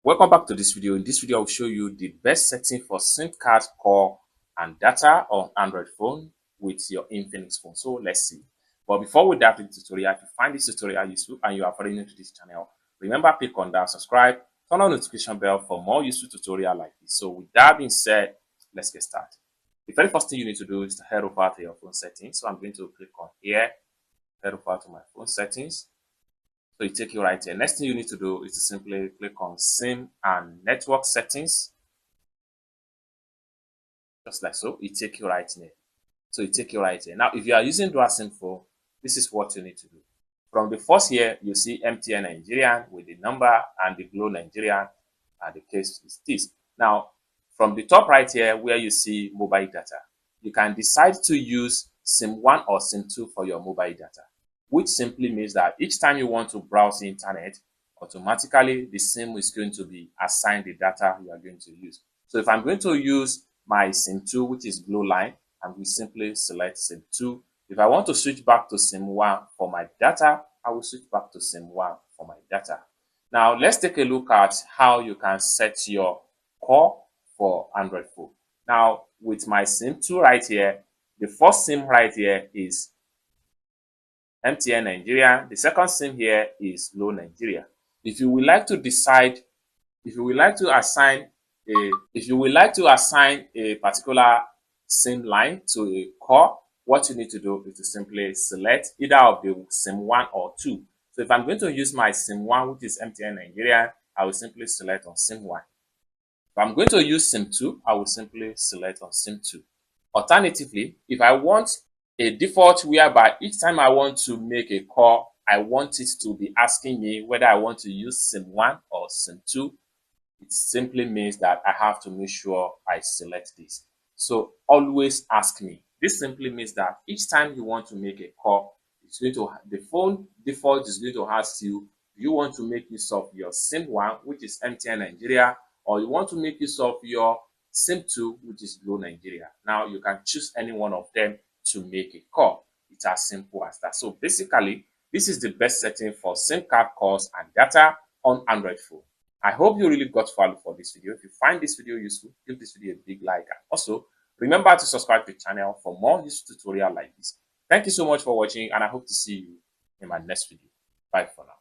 Welcome back to this video. In this video, I'll show you the best setting for SIM card call and data on Android phone with your Infinix phone. So let's see. But before we dive into the tutorial, if you find this tutorial useful and you are very new to this channel, remember click on that subscribe, turn on the notification bell for more useful tutorial like this. So with that being said, let's get started. The very first thing you need to do is to head over to your phone settings. So I'm going to click on here, head over to my phone settings. So it take you right here. Next thing you need to do is to simply click on SIM and network settings. Just like so, it take you right here. So it take you right here. Now, if you are using dual SIM phone, this is what you need to do. From the first here, you see MTN Nigerian with the number and the Glo Nigerian, and the case is this. Now, from the top right here, where you see mobile data, you can decide to use SIM 1 or SIM 2 for your mobile data, which simply means that each time you want to browse the internet, automatically the SIM is going to be assigned the data you are going to use. So if I'm going to use my SIM 2, which is Glo line, and we simply select SIM 2. If I want to switch back to SIM 1 for my data, I will switch back to SIM 1 for my data. Now, let's take a look at how you can set your call for Android phone. Now, with my SIM 2 right here, the first SIM right here is MTN Nigeria. The second SIM here is Glo Nigeria. If you would like to decide, if you would like to assign a particular SIM line to a call, what you need to do is to simply select either of the SIM 1 or 2. So if I'm going to use my SIM 1, which is MTN Nigeria, I will simply select on SIM 1. If I'm going to use SIM 2, I will simply select on SIM 2. Alternatively, if I want a default whereby each time I want to make a call, I want it to be asking me whether I want to use SIM 1 or SIM 2, it simply means that I have to make sure I select this. So always ask me. This simply means that each time you want to make a call, it's going to, the phone default is going to ask you, do you want to make use of your SIM 1, which is MTN Nigeria, or you want to make use of your SIM 2, which is Glo Nigeria. Now you can choose any one of them to make a call. It's as simple as that. So basically, this is the best setting for SIM card calls and data on Android phone. I hope you really got value for this video. If you find this video useful, give this video a big like, and also remember to subscribe to the channel for more useful tutorial like this. Thank you so much for watching, and I hope to see you in my next video. Bye for now.